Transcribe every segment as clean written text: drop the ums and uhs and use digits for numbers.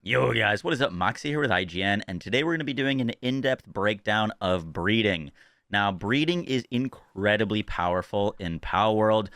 Yo guys, what is up? Moxsy here with IGN, and today we're going to be doing an in-depth breakdown of breeding. Now, breeding is incredibly powerful in Palworld.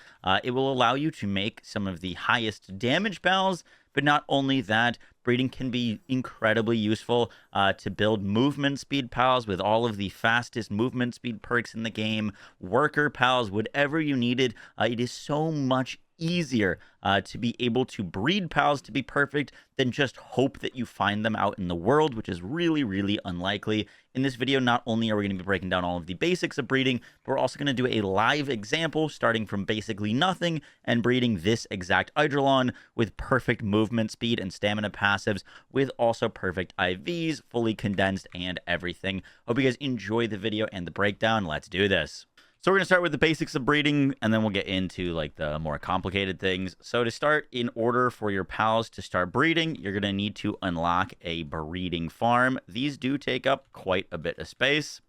It will allow you to make some of the highest damage pals, but not only that, breeding can be incredibly useful to build movement speed pals with all of the fastest movement speed perks in the game, worker pals, whatever you needed. It is so much easier to be able to breed pals to be perfect than just hope that you find them out in the world, which is really, really unlikely. In this video, not only are we going to be breaking down all of the basics of breeding, but we're also going to do a live example starting from basically nothing and breeding this exact Eidrolon with perfect movement speed and stamina passives with also perfect IVs, fully condensed and everything. Hope you guys enjoy the video and the breakdown. Let's do this. So we're going to start with the basics of breeding, and then we'll get into like the more complicated things. So to start, in order for your pals to start breeding, you're going to need to unlock a breeding farm. These do take up quite a bit of space.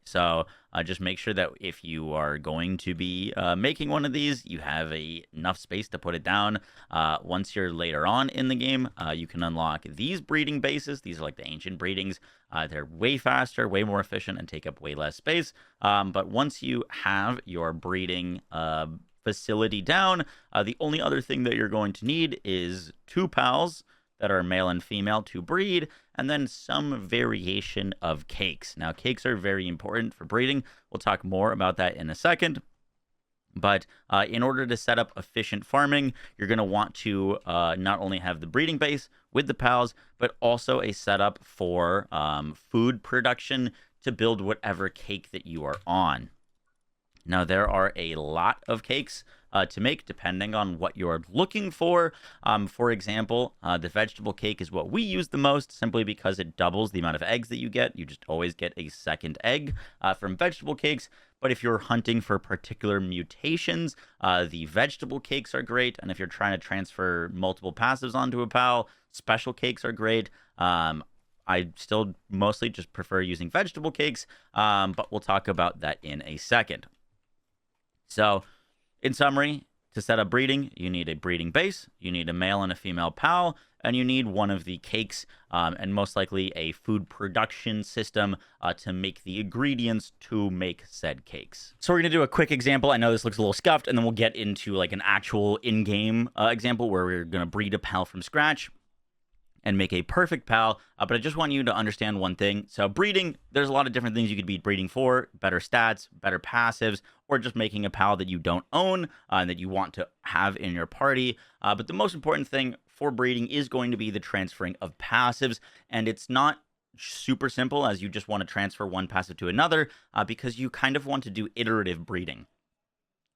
So just make sure that if you are going to be making one of these, you have enough space to put it down. Once you're later on in the game, you can unlock these breeding bases. These are like the ancient breedings. They're way faster, way more efficient, and take up way less space. But once you have your breeding facility down, the only other thing that you're going to need is 2 pals that are male and female to breed, and then some variation of cakes. Now, cakes are very important for breeding. We'll talk more about that in a second. But in order to set up efficient farming, you're going to want to not only have the breeding base with the pals, but also a setup for food production to build whatever cake that you are on. Now, there are a lot of cakes to make depending on what you're looking for. For example, the vegetable cake is what we use the most simply because it doubles the amount of eggs that you get. You just always get a second egg from vegetable cakes. But if you're hunting for particular mutations, the vegetable cakes are great. And if you're trying to transfer multiple passives onto a pal, special cakes are great. I still mostly just prefer using vegetable cakes, but we'll talk about that in a second. So, in summary, to set up breeding, you need a breeding base, you need a male and a female pal, and you need one of the cakes, and most likely a food production system to make the ingredients to make said cakes. So we're going to do a quick example. I know this looks a little scuffed, and then we'll get into like an actual in-game example where we're going to breed a pal from scratch and make a perfect pal. But I just want you to understand one thing. So breeding, there's a lot of different things you could be breeding for: better stats, better passives, or just making a pal that you don't own and that you want to have in your party. But the most important thing for breeding is going to be the transferring of passives. And it's not super simple as you just want to transfer one passive to another because you kind of want to do iterative breeding,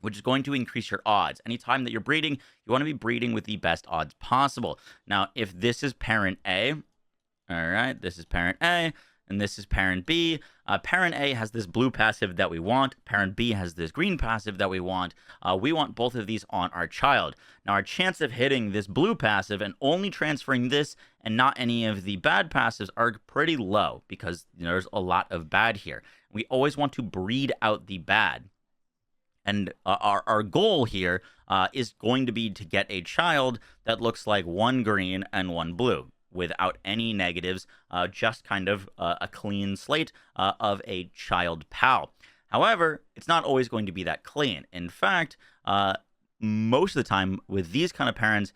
which is going to increase your odds. Anytime that you're breeding, you want to be breeding with the best odds possible. Now, if this is parent A, all right, this is parent A, and this is parent B. Parent A has this blue passive that we want. Parent B has this green passive that we want. We want both of these on our child. Now, our chance of hitting this blue passive and only transferring this and not any of the bad passives are pretty low because there's a lot of bad here. We always want to breed out the bad. And our goal here is going to be to get a child that looks like 1 green and 1 blue without any negatives, just kind of a clean slate of a child pal. However, it's not always going to be that clean. In fact, most of the time with these kind of parents,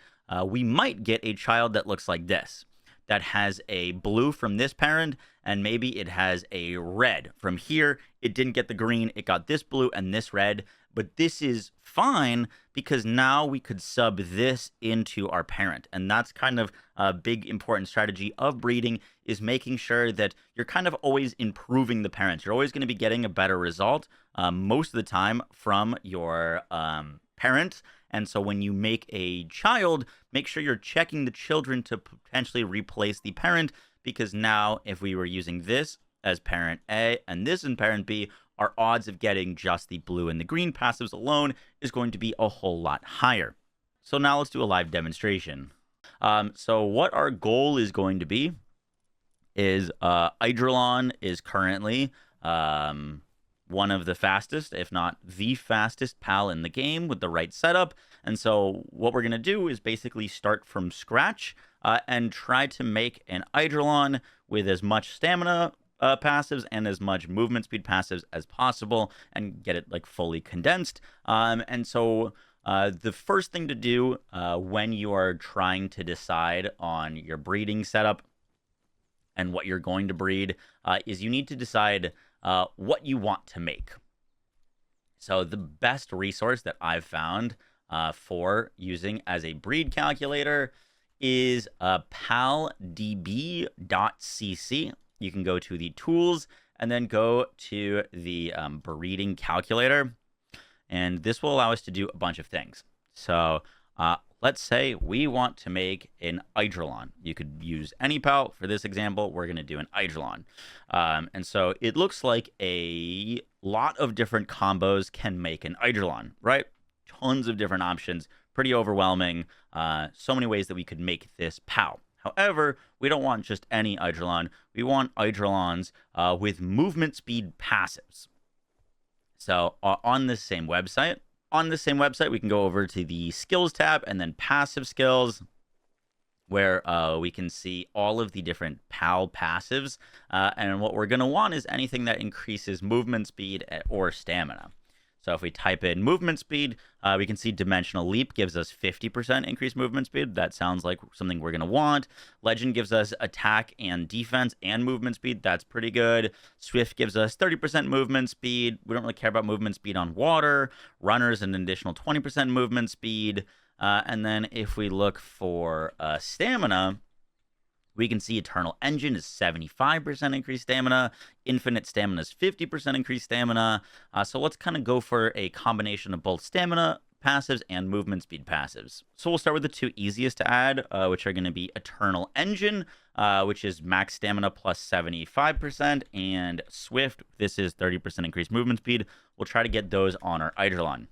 we might get a child that looks like this, that has a blue from this parent, and maybe it has a red. From here, it didn't get the green, it got this blue and this red, but this is fine because now we could sub this into our parent. And that's kind of a big important strategy of breeding, is making sure that you're kind of always improving the parents. You're always going to be getting a better result most of the time from your parent. And so when you make a child, make sure you're checking the children to potentially replace the parent, because now if we were using this as parent A and this in parent B, our odds of getting just the blue and the green passives alone is going to be a whole lot higher. So now let's do a live demonstration. So what our goal is going to be is Eidrolon is currently one of the fastest, if not the fastest pal in the game with the right setup. And so what we're going to do is basically start from scratch and try to make an Eidolon with as much stamina passives and as much movement speed passives as possible and get it like fully condensed. And so the first thing to do when you are trying to decide on your breeding setup and what you're going to breed is you need to decide what you want to make. So the best resource that I've found for using as a breed calculator is paldb.cc. You can go to the tools and then go to the breeding calculator. And this will allow us to do a bunch of things. So let's say we want to make an Eidolon. You could use any pal. For this example, we're going to do an Eidolon. And so it looks like a lot of different combos can make an Eidolon, right? Tons of different options. Pretty overwhelming. So many ways that we could make this pal. However, we don't want just any Eidolon. We want Eidolons with movement speed passives. So on this same website, we can go over to the skills tab and then passive skills, where we can see all of the different PAL passives. And what we're going to want is anything that increases movement speed or stamina. So if we type in movement speed, we can see Dimensional Leap gives us 50% increased movement speed. That sounds like something we're going to want. Legend gives us attack and defense and movement speed. That's pretty good. Swift gives us 30% movement speed. We don't really care about movement speed on water. Runners, an additional 20% movement speed. And then if we look for stamina, we can see Eternal Engine is 75% increased stamina. Infinite Stamina is 50% increased stamina. So let's kind of go for a combination of both stamina passives and movement speed passives. So we'll start with the two easiest to add, which are going to be Eternal Engine, which is max stamina plus 75%, and Swift, this is 30% increased movement speed. We'll try to get those on our Eidolon.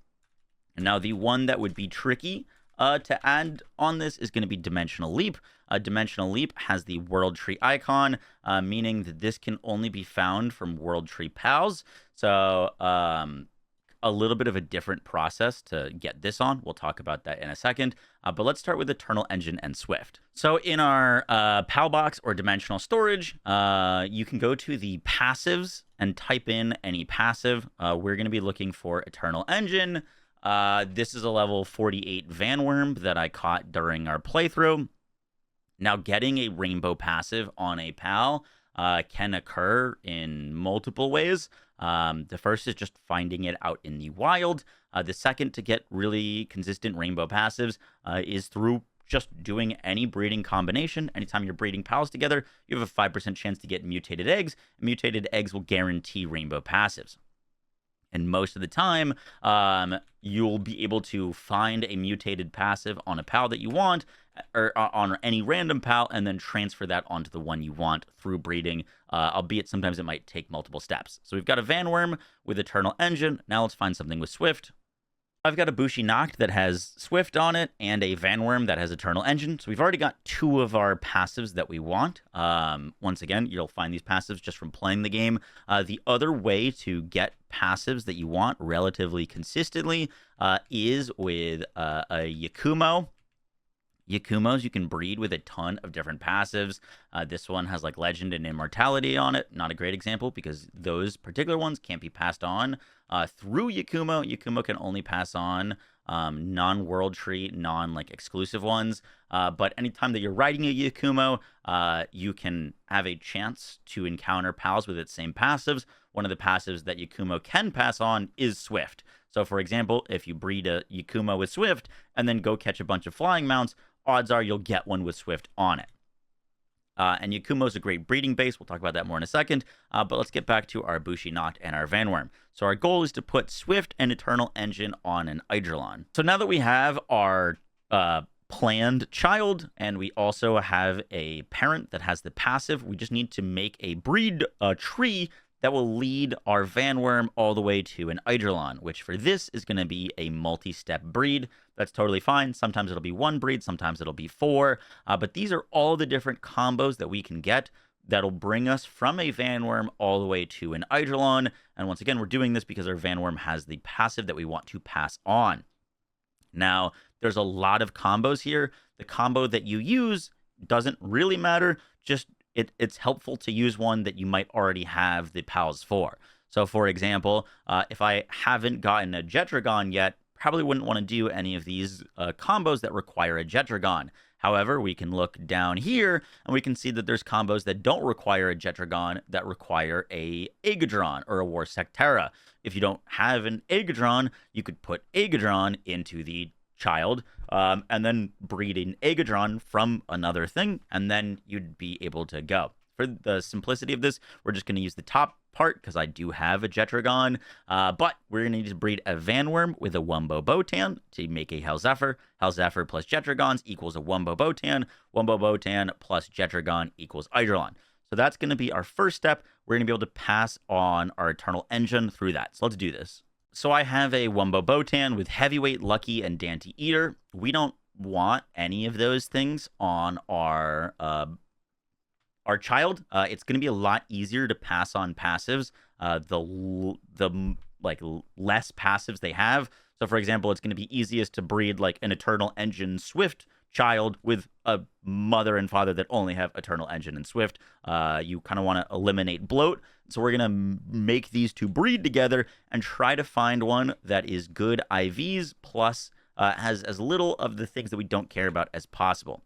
And now the one that would be tricky to add on this is going to be Dimensional Leap. Dimensional Leap has the World Tree icon, meaning that this can only be found from World Tree pals. So a little bit of a different process to get this on. We'll talk about that in a second. But let's start with Eternal Engine and Swift. So in our PAL box or dimensional storage, you can go to the passives and type in any passive. We're going to be looking for Eternal Engine. This is a level 48 Vanworm that I caught during our playthrough. Now, getting a rainbow passive on a PAL can occur in multiple ways. The first is just finding it out in the wild. The second, to get really consistent rainbow passives, is through just doing any breeding combination. Anytime you're breeding pals together, you have a 5% chance to get mutated eggs. Mutated eggs will guarantee rainbow passives. And most of the time, you'll be able to find a mutated passive on a PAL that you want, or on any random PAL, and then transfer that onto the one you want through breeding, albeit sometimes it might take multiple steps. So we've got a Vanworm with Eternal Engine. Now let's find something with Swift. I've got a Bushi Noct that has Swift on it and a Vanworm that has Eternal Engine. So we've already got two of our passives that we want. Once again, you'll find these passives just from playing the game. The other way to get passives that you want relatively consistently is with a Yakumo. Yakumos you can breed with a ton of different passives. This one has like Legend and Immortality on it. Not a great example because those particular ones can't be passed on through Yakumo. Yakumo can only pass on non-World Tree, non-like exclusive ones. But anytime that you're riding a Yakumo, you can have a chance to encounter pals with its same passives. One of the passives that Yakumo can pass on is Swift. So for example, if you breed a Yakumo with Swift and then go catch a bunch of flying mounts, odds are you'll get one with Swift on it. And Yakumo is a great breeding base. We'll talk about that more in a second. But let's get back to our Bushi Noct and our Vanworm. So our goal is to put Swift and Eternal Engine on an Eidolon. So now that we have our planned child, and we also have a parent that has the passive, we just need to make a breed tree that will lead our Vanworm all the way to an Eidolon, which for this is going to be a multi-step breed. That's totally fine. Sometimes it'll be one breed, sometimes it'll be four. But these are all the different combos that we can get that'll bring us from a Vanworm all the way to an Eidolon. And once again, we're doing this because our Vanworm has the passive that we want to pass on. Now, there's a lot of combos here. The combo that you use doesn't really matter. Just it's helpful to use one that you might already have the pals for. So, for example, if I haven't gotten a Jetragon yet, probably wouldn't want to do any of these combos that require a Jetragon. However, we can look down here and we can see that there's combos that don't require a Jetragon that require a Aegadron or a War Sectera. If you don't have an Aegadron, you could put Aegadron into the child and then breed an Aegadron from another thing, and then you'd be able to go. For the simplicity of this, we're just going to use the top part because I do have a Jetragon, but we're going to need to breed a Vanworm with a Wumbo Botan to make a Hellzephyr. Hellzephyr plus Jetragons equals a Wumbo Botan. Wumbo Botan plus Jetragon equals Eidolon. So that's going to be our first step. We're going to be able to pass on our Eternal Engine through that. So let's do this. So I have a Wumbo Botan with Heavyweight, Lucky, and Dante Eater. We don't want any of those things on our child. It's going to be a lot easier to pass on passives the like less passives they have. So for example, it's going to be easiest to breed like an Eternal Engine Swift child with a mother and father that only have Eternal Engine and Swift. You kind of want to eliminate bloat. So we're going to make these two breed together and try to find one that is good IVs plus has as little of the things that we don't care about as possible.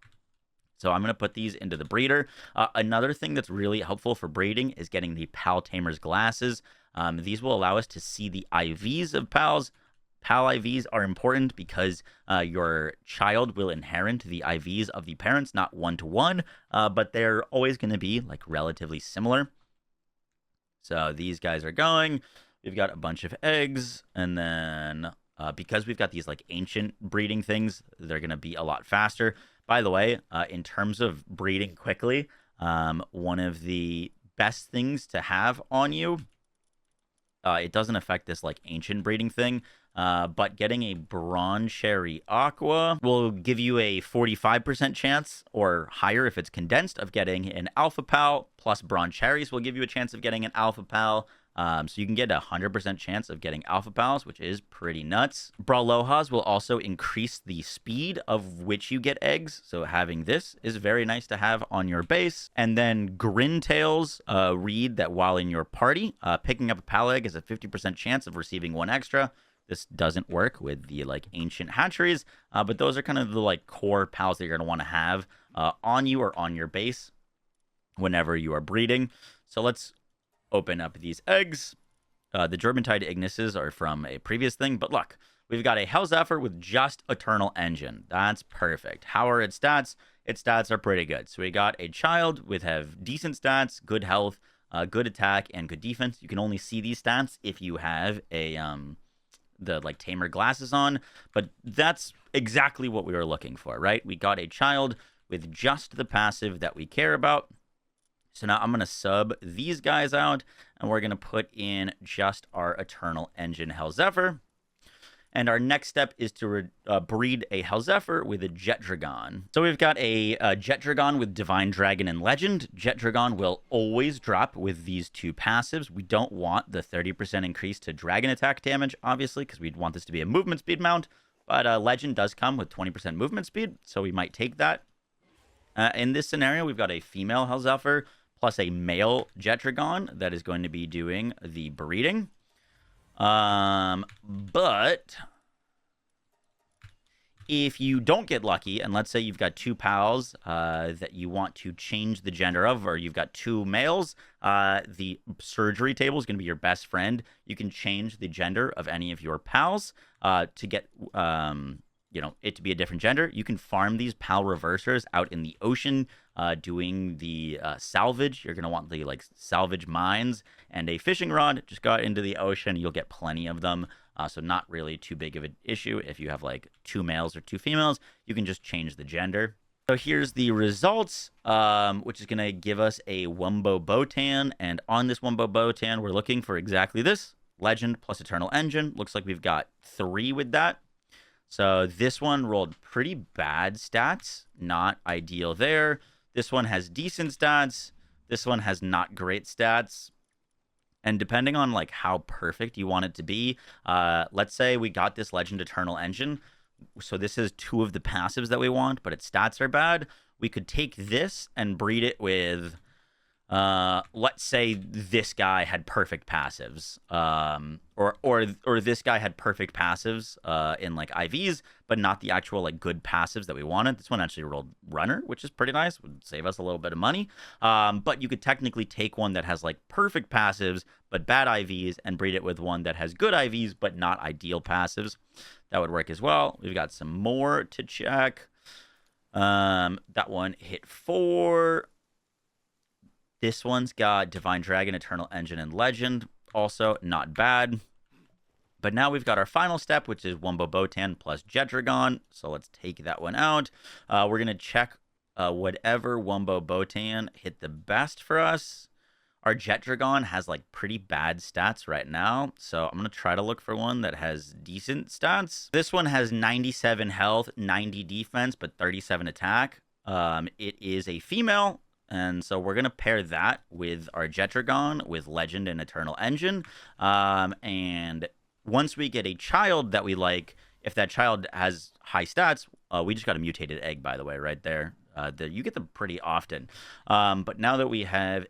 So I'm going to put these into the breeder. Another thing that's really helpful for breeding is getting the Pal Tamers glasses. These will allow us to see the IVs of pals. Pal IVs are important because your child will inherit the IVs of the parents, not one-to-one, but they're always going to be like relatively similar. So these guys are going. We've got a bunch of eggs, and then because we've got these like ancient breeding things, they're going to be a lot faster. By the way, in terms of breeding quickly, one of the best things to have on you, it doesn't affect this like ancient breeding thing, but getting a Bronze Sherry Aqua will give you a 45% chance or higher if it's condensed of getting an Alpha Pal, plus Bronze Cherries will give you a chance of getting an Alpha Pal. So you can get a 100% chance of getting Alpha Pals, which is pretty nuts. Bralohas will also increase the speed of which you get eggs. So having this is very nice to have on your base. And then Grintails read that while in your party, picking up a Pal egg is a 50% chance of receiving one extra. This doesn't work with the like ancient hatcheries, but those are kind of the like core pals that you're going to want to have on you or on your base whenever you are breeding. So let's open up these eggs. The Gerbentide Ignises are from a previous thing, but look, we've got a Hellzephyr with just Eternal Engine. That's perfect. How are its stats? Its stats are pretty good. So we got a child with have decent stats, good health, good attack, and good defense. You can only see these stats if you have a the like tamer glasses on, but that's exactly what we were looking for, right? We got a child with just the passive that we care about. So now I'm going to sub these guys out, and we're going to put in just our Eternal Engine Hellzephyr. And our next step is to breed a Hellzephyr with a Jetragon. So we've got a Jetragon with Divine Dragon and Legend. Jetragon will always drop with these two passives. We don't want the 30% increase to dragon attack damage, obviously, because we'd want this to be a movement speed mount. But Legend does come with 20% movement speed, so we might take that. In this scenario, we've got a female Hellzephyr plus a male Jetragon that is going to be doing the breeding. But if you don't get lucky, and let's say you've got two pals that you want to change the gender of, or you've got two males, the surgery table is going to be your best friend. You can change the gender of any of your pals to get it to be a different gender. You can farm these pal reversers out in the ocean doing the salvage. You're going to want the like salvage mines and a fishing rod. Just go out into the ocean. You'll get plenty of them. So not really too big of an issue. If you have like two males or two females, you can just change the gender. So here's the results, which is going to give us a Wumbo Botan. And on this Wumbo Botan, we're looking for exactly this. Legend plus Eternal Engine. Looks like we've got 3 with that. So this one rolled pretty bad stats. Not ideal there. This one has decent stats. This one has not great stats. And depending on like how perfect you want it to be, let's say we got this Legend Eternal Engine. So this is 2 of the passives that we want, but its stats are bad. we could take this and breed it with, let's say this guy had perfect passives, or this guy had perfect passives in like IVs, but not the actual like good passives that we wanted. This one actually rolled runner, which is pretty nice, would save us a little bit of money. But you could technically take one that has like perfect passives but bad IVs and breed it with one that has good IVs but not ideal passives. That would work as well. We've got some more to check. That one hit 4. This one's got Divine Dragon, Eternal Engine, and Legend. Also, not bad. But now we've got our final step, which is Wumbo Botan plus Jet Dragon. So let's take that one out. We're going to check whatever Wumbo Botan hit the best for us. Our Jet Dragon has like pretty bad stats right now. So I'm going to try to look for one that has decent stats. This one has 97 health, 90 defense, but 37 attack. It is a female. And so we're going to pair that with our Jet Dragon with Legend and Eternal Engine. And once we get a child that we like, if that child has high stats, we just got a mutated egg, by the way, right there. You get them pretty often. But now that we have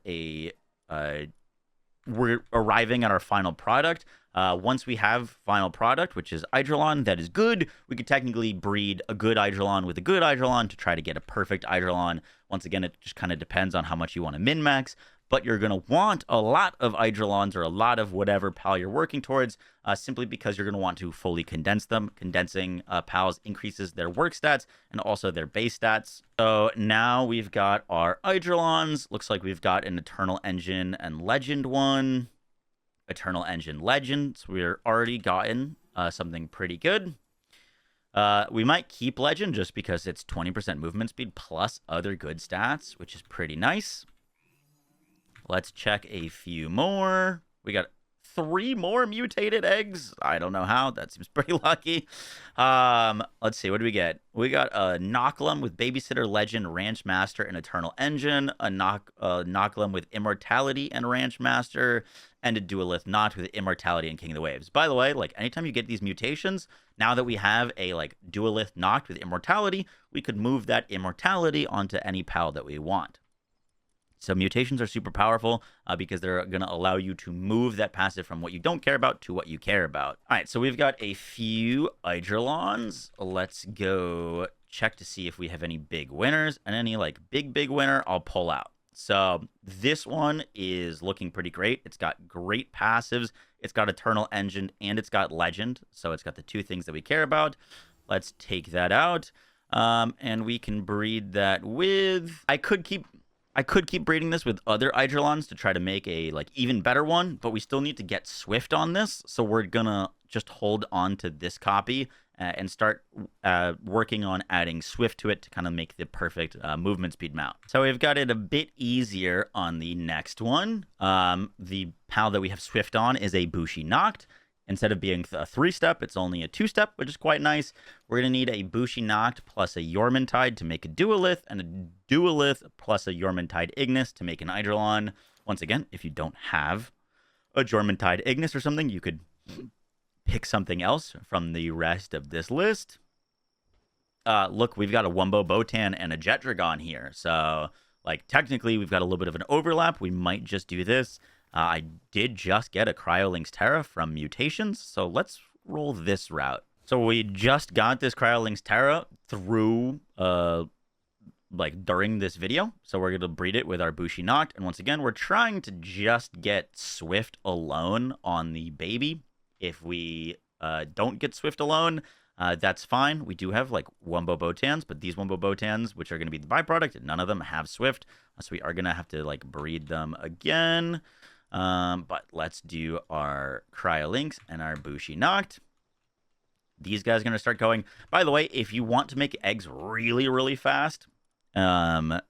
we're arriving at our final product. Once we have final product, which is Eidrolon, that is good, we could technically breed a good Eidrolon with a good Eidrolon to try to get a perfect Eidrolon. Once again, it just kind of depends on how much you want to min-max, but you're going to want a lot of Eidrolons or a lot of whatever PAL you're working towards, simply because you're going to want to fully condense them. Condensing PALs increases their work stats and also their base stats. So now we've got our Eidrolons. Looks like we've got an Eternal Engine and Legend one. Eternal Engine Legend. So we're already gotten something pretty good. We might keep Legend just because it's 20% movement speed plus other good stats, which is pretty nice. Let's check a few more. We got 3 more mutated eggs. I don't know how. That seems pretty lucky. Let's see. What do we get? We got a Noclum with Babysitter, Legend, Ranch Master, and Eternal Engine. A Noclum with Immortality and Ranch Master. And a Duelith Not with Immortality and King of the Waves. By the way, like anytime you get these mutations, now that we have a like Duelith Noct with Immortality, we could move that Immortality onto any PAL that we want. So mutations are super powerful because they're going to allow you to move that passive from what you don't care about to what you care about. All right, so we've got a few Eidrolons. Let's go check to see if we have any big winners. And any like big winner, I'll pull out. So this one is looking pretty great. It's got great passives. It's got Eternal Engine and it's got Legend. So it's got the 2 things that we care about. Let's take that out. And we can breed that with... I could keep breeding this with other Eidrolons to try to make a like even better one, but we still need to get Swift on this. So we're gonna just hold on to this copy and start working on adding Swift to it to kind of make the perfect movement speed mount. So we've got it a bit easier on the next one. The PAL that we have Swift on is a Bushi Noct. Instead of being a 3-step, it's only a 2-step, which is quite nice. We're going to need a Bushi Noct plus a Yormantide to make a Duelith, and a Duelith plus a Yormantide Ignis to make an Eidrolon. Once again, if you don't have a Yormantide Ignis or something, you could pick something else from the rest of this list. Look, we've got a Wumbo Botan and a Jet Dragon here. So, like, technically, we've got a little bit of an overlap. We might just do this. I did just get a Cryolinks Terra from Mutations, so let's roll this route. So we just got this Cryolinks Terra through, during this video. So we're going to breed it with our Bushi Noct. And once again, we're trying to just get Swift alone on the baby. If we don't get Swift alone, that's fine. We do have, like, Wumbo Botans, but these Wumbo Botans, which are going to be the byproduct, none of them have Swift. So we are going to have to, like, breed them again. But let's do our Cryolinks and our Bushi Noct. These guys are going to start going. By the way, if you want to make eggs really, really fast, and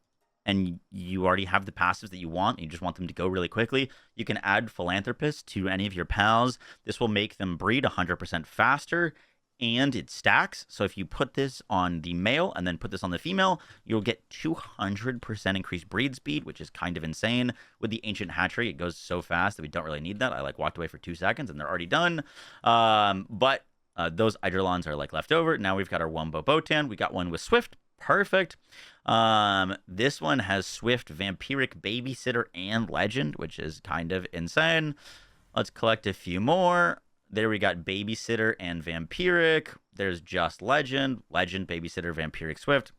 you already have the passives that you want, and you just want them to go really quickly, you can add Philanthropist to any of your PALs. This will make them breed 100% faster, and it stacks. So if you put this on the male and then put this on the female, you'll get 200% increased breed speed, which is kind of insane. With the Ancient Hatchery, it goes so fast that we don't really need that. I, like, walked away for 2 seconds, and they're already done. But those Eidrolons are, like, left over. Now we've got our Wumbo Botan. We got one with Swift. Perfect. This one has Swift, Vampiric, Babysitter, and Legend, which is kind of insane. Let's collect a few more. There we got Babysitter and Vampiric. There's just Legend, Babysitter, Vampiric, Swift.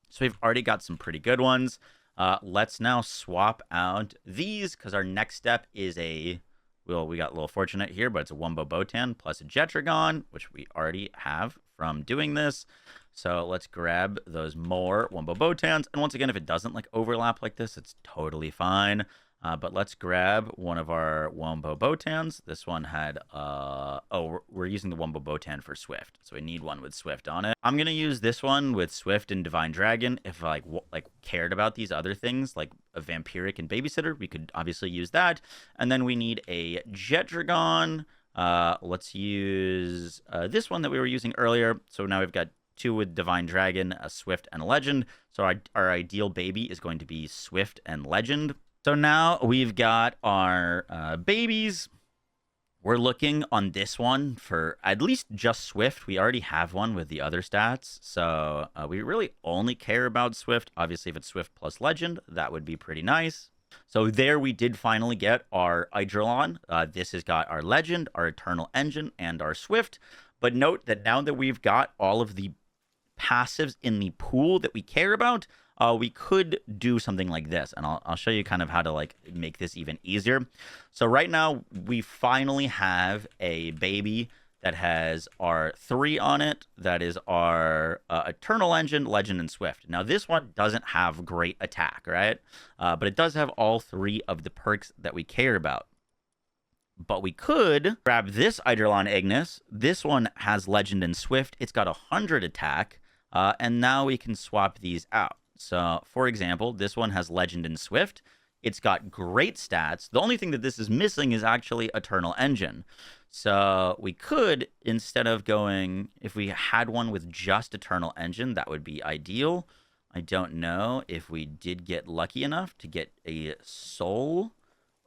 So we've already got some pretty good ones. Let's now swap out these because our next step is well, we got a little fortunate here, but it's a Wumbo Botan plus a Jetragon, which we already have from doing this. So let's grab those more Wumbo Botans. And once again, if it doesn't like overlap like this, it's totally fine. But let's grab one of our Wumbo Botans. This one had, we're using the Wumbo Botan for Swift. So we need one with Swift on it. I'm going to use this one with Swift and Divine Dragon. If I like cared about these other things, like a Vampiric and Babysitter, we could obviously use that. And then we need a Jetragon. Let's use this one that we were using earlier. So now we've got 2 with Divine Dragon, a Swift, and a Legend. So our ideal baby is going to be Swift and Legend. So now we've got our babies. We're looking on this one for at least just Swift. We already have one with the other stats. So we really only care about Swift. Obviously, if it's Swift plus Legend, that would be pretty nice. So there we did finally get our Eidolon. This has got our Legend, our Eternal Engine, and our Swift. But note that now that we've got all of the passives in the pool that we care about, we could do something like this, and I'll show you kind of how to like make this even easier. So right now we finally have a baby that has our 3 on it. That is our Eternal Engine, Legend, and Swift. Now this one doesn't have great attack, right? But it does have all 3 of the perks that we care about. But we could grab this Eidolon Ignis. This one has Legend and Swift. It's got 100 attack, and now we can swap these out. So, for example, this one has Legend and Swift. It's got great stats. The only thing that this is missing is actually Eternal Engine. So we could, instead of going, if we had one with just Eternal Engine, that would be ideal. I don't know if we did get lucky enough to get a Soul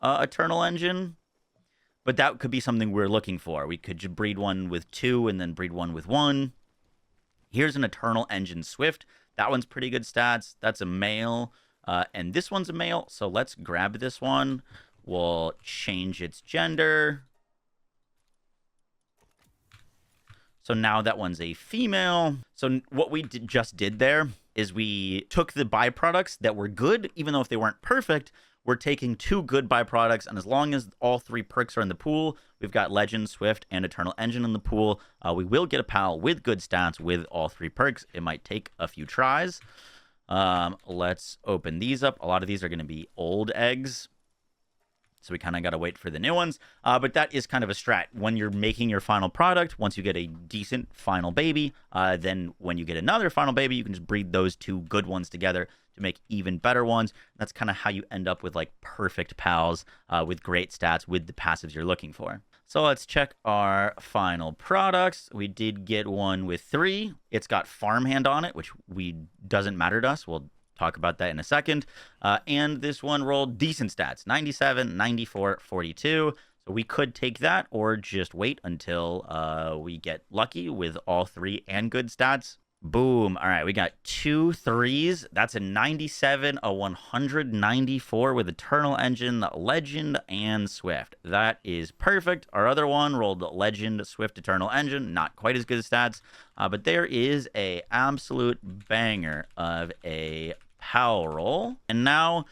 Eternal Engine, but that could be something we're looking for. We could breed one with 2 and then breed one with 1. Here's an Eternal Engine Swift. That one's pretty good stats. That's a male. And this one's a male. So let's grab this one. We'll change its gender. So now that one's a female. So what we just did there is we took the byproducts that were good, even though if they weren't perfect, we're taking 2 good byproducts, and as long as all 3 perks are in the pool, we've got Legend, Swift, and Eternal Engine in the pool. We will get a pal with good stats with all 3 perks. It might take a few tries. Let's open these up. A lot of these are going to be old eggs, so we kind of got to wait for the new ones. But that is kind of a strat. When you're making your final product, once you get a decent final baby, then when you get another final baby, you can just breed those 2 good ones together to make even better ones. That's kind of how you end up with like perfect pals with great stats with the passives you're looking for. So let's check our final products. We did get one with 3. It's got Farmhand on it, which doesn't matter to us. We'll talk about that in a second. And this one rolled decent stats, 97, 94, 42. So we could take that or just wait until we get lucky with all 3 and good stats. Boom. All right, we got 2 3s. That's a 97, a 194 with Eternal Engine, Legend, and Swift. That is perfect. Our other one rolled Legend, Swift, Eternal Engine. Not quite as good as stats, but there is a absolute banger of a power roll. And now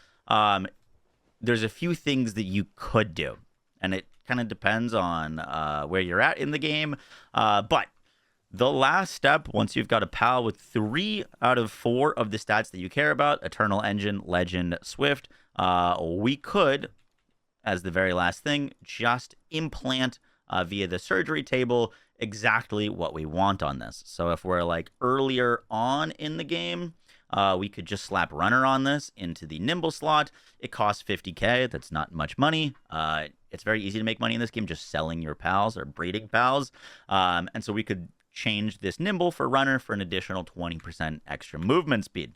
there's a few things that you could do, and it kind of depends on where you're at in the game. But the last step, once you've got a pal with 3 out of 4 of the stats that you care about, Eternal Engine, Legend, Swift, we could, as the very last thing, just implant via the surgery table exactly what we want on this. So if we're like earlier on in the game, we could just slap Runner on this into the Nimble slot. It costs 50k. That's not much money. It's very easy to make money in this game just selling your pals or breeding pals. And so we could change this Nimble for Runner for an additional 20% extra movement speed.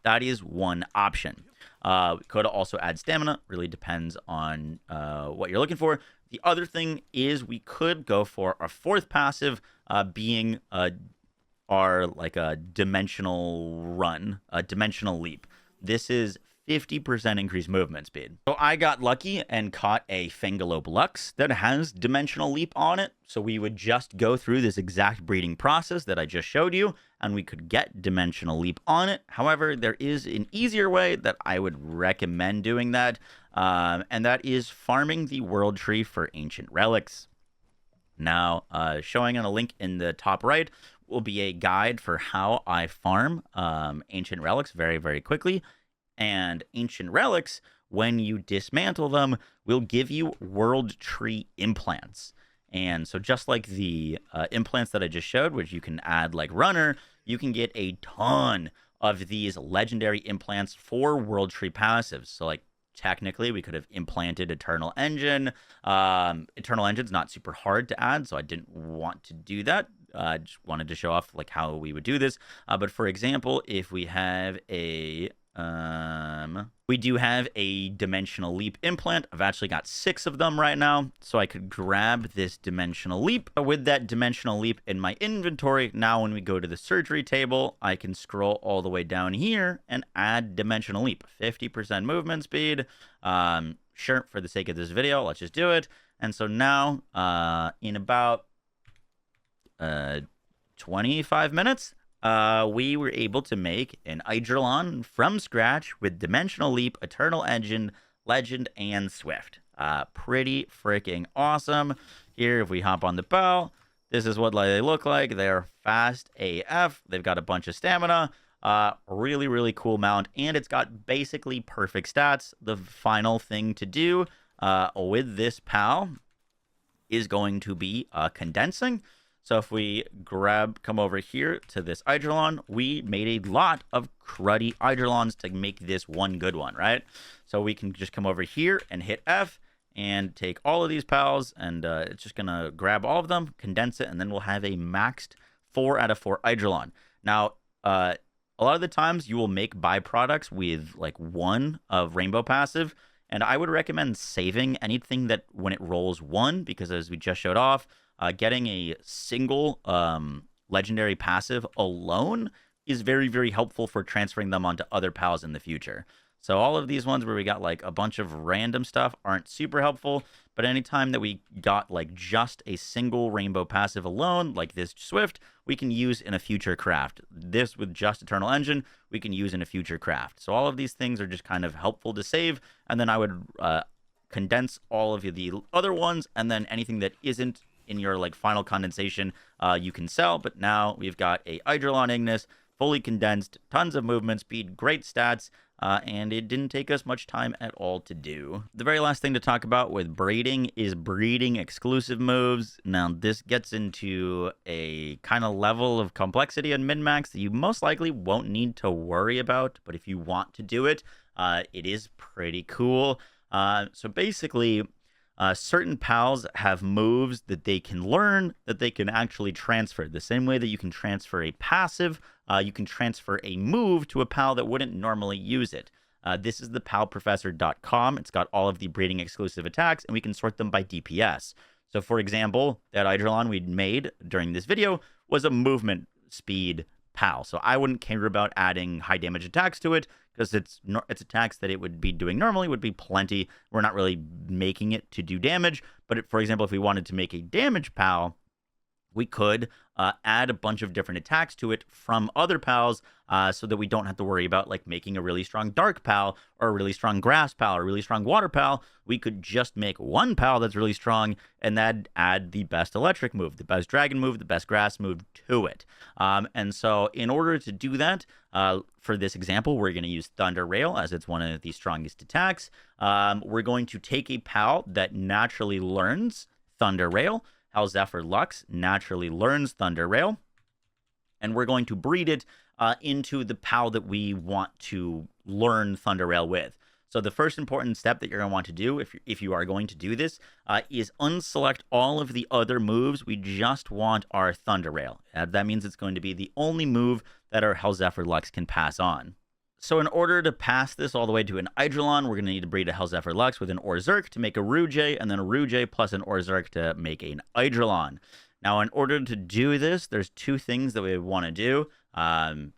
That is one option. We could also add Stamina. Really depends on what you're looking for. The other thing is we could go for our 4th passive being are like a dimensional run, a dimensional leap. This is 50% increased movement speed. So I got lucky and caught a Fangalope Lux that has dimensional leap on it. So we would just go through this exact breeding process that I just showed you, and we could get dimensional leap on it. However, there is an easier way that I would recommend doing that, and that is farming the world tree for ancient relics. Now, showing on a link in the top right will be a guide for how I farm ancient relics very, very quickly. And ancient relics, when you dismantle them, will give you world tree implants. And so just like the implants that I just showed, which you can add like runner, you can get a ton of these legendary implants for world tree passives. So like technically we could have implanted Eternal Engine. Eternal Engine's not super hard to add, so I didn't want to do that. I just wanted to show off like how we would do this. But for example, if we have we do have a dimensional leap implant. I've actually got 6 of them right now, so I could grab this dimensional leap. With that dimensional leap in my inventory, now when we go to the surgery table, I can scroll all the way down here and add dimensional leap. 50% movement speed. Sure, for the sake of this video, let's just do it. And so now, in about 25 minutes, we were able to make an Eidrillon from scratch with Dimensional Leap, Eternal Engine, Legend, and Swift. Pretty freaking awesome. Here, if we hop on the bow, this is what they look like. They're fast AF. They've got a bunch of stamina. Really, really cool mount, and it's got basically perfect stats. The final thing to do with this pal is going to be condensing. So if we come over here to this Eidrillon, we made a lot of cruddy Eidrillons to make this one good one, right? So we can just come over here and hit F and take all of these pals, and it's just going to grab all of them, condense it, and then we'll have a maxed 4 out of 4 Eidrillon. Now, a lot of the times you will make byproducts with like 1 of Rainbow Passive, and I would recommend saving anything that when it rolls 1, because as we just showed off, getting a single legendary passive alone is very, very helpful for transferring them onto other pals in the future. So all of these ones where we got like a bunch of random stuff aren't super helpful, but anytime that we got like just a single rainbow passive alone, like this Swift, we can use in a future craft. This with just Eternal Engine, we can use in a future craft. So all of these things are just kind of helpful to save, and then I would condense all of the other ones, and then anything that isn't in your like final condensation you can sell. But now we've got a Eidrillon Ignis, fully condensed, tons of movement speed, great stats, and it didn't take us much time at all to do. The very last thing to talk about with breeding is breeding exclusive moves. Now this gets into a kind of level of complexity and min-max that you most likely won't need to worry about, but if you want to do it, it is pretty cool. So basically, certain pals have moves that they can learn that they can actually transfer. The same way that you can transfer a passive, you can transfer a move to a pal that wouldn't normally use it. This is the palprofessor.com. It's got all of the breeding exclusive attacks, and we can sort them by DPS. So for example, that Eidrillon we'd made during this video was a movement speed pal. So I wouldn't care about adding high damage attacks to it, because its attacks that it would be doing normally would be plenty. We're not really making it to do damage. But for example, if we wanted to make a damage pal, we could add a bunch of different attacks to it from other pals, so that we don't have to worry about like making a really strong dark pal or a really strong grass pal or a really strong water pal. We could just make one pal that's really strong and then add the best electric move, the best dragon move, the best grass move to it. And so in order to do that, for this example, we're going to use Thunder Rail as it's one of the strongest attacks. We're going to take a pal that naturally learns Thunder Rail. Hellzephyr Lux naturally learns Thunder Rail, and we're going to breed it into the pal that we want to learn Thunder Rail with. So the first important step that you're going to want to do, if you are going to do this, is unselect all of the other moves. We just want our Thunder Rail. That means it's going to be the only move that our Hellzephyr Lux can pass on. So in order to pass this all the way to an Eidrillon, we're going to need to breed a Hellzephyr Lux with an Orzhirk to make a Rouge, and then a Rouge plus an Orzhirk to make an Eidrillon. Now, in order to do this, there's two things that we want to do,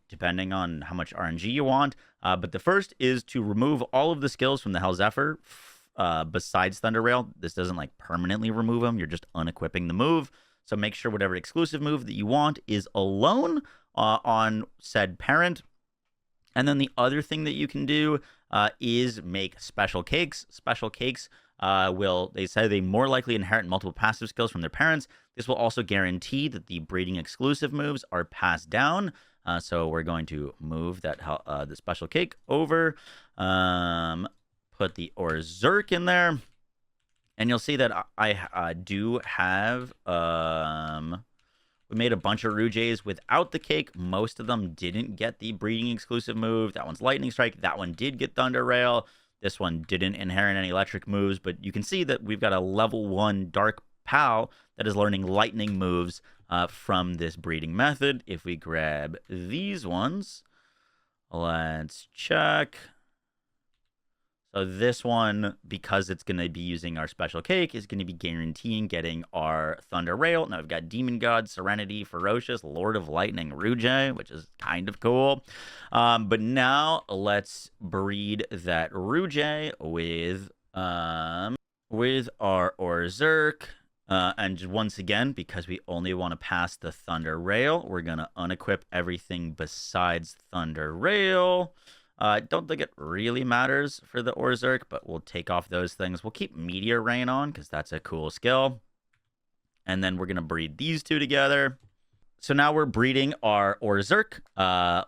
depending on how much RNG you want. But the first is to remove all of the skills from the Hell Zephyr besides Thunder Rail. This doesn't like permanently remove them. You're just unequipping the move. So make sure whatever exclusive move that you want is alone on said parent. And then the other thing that you can do is make special cakes. Special cakes they say they more likely inherit multiple passive skills from their parents. This will also guarantee that the breeding exclusive moves are passed down. So we're going to move that the special cake over, put the Orzerk in there, and you'll see that I do have we made a bunch of Rouges without the cake. Most of them didn't get the breeding exclusive move. That one's Lightning Strike. That one did get Thunder Rail. This one didn't inherit any electric moves, but you can see that we've got a level 1 Dark Pal that is learning lightning moves from this breeding method. If we grab these ones, let's check. So this one, because it's going to be using our special cake, is going to be guaranteeing getting our Thunder Rail. Now we've got Demon God, Serenity, Ferocious, Lord of Lightning, Rouge, which is kind of cool. But now let's breed that Rouge with our Orzerk. And once again, because we only want to pass the Thunder Rail, we're going to unequip everything besides Thunder Rail. I don't think it really matters for the Orzerk, but we'll take off those things. We'll keep Meteor Rain on because that's a cool skill. And then we're going to breed these two together. So now we're breeding our Orzerk,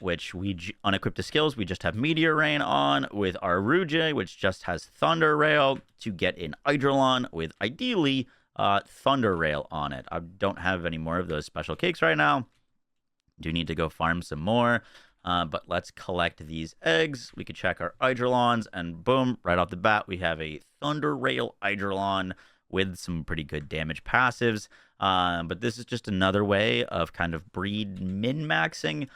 which we unequip the skills. We just have Meteor Rain on with our Rouge, which just has Thunder Rail to get an Eidolon with ideally Thunder Rail on it. I don't have any more of those special cakes right now. Do need to go farm some more. But let's collect these eggs. We could check our Eidolons, and boom, right off the bat, we have a Thunder Rail Eidolon with some pretty good damage passives. But this is just another way of kind of breed min-maxing,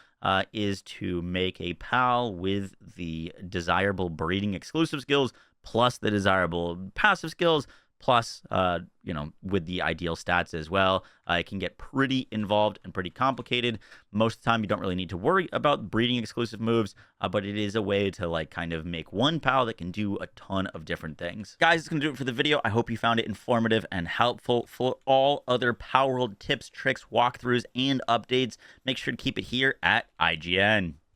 is to make a pal with the desirable breeding exclusive skills, plus the desirable passive skills, plus, with the ideal stats as well. It can get pretty involved and pretty complicated. Most of the time, you don't really need to worry about breeding exclusive moves, but it is a way to kind of make one pal that can do a ton of different things. Guys, that's going to do it for the video. I hope you found it informative and helpful. For all other Palworld tips, tricks, walkthroughs, and updates, make sure to keep it here at IGN.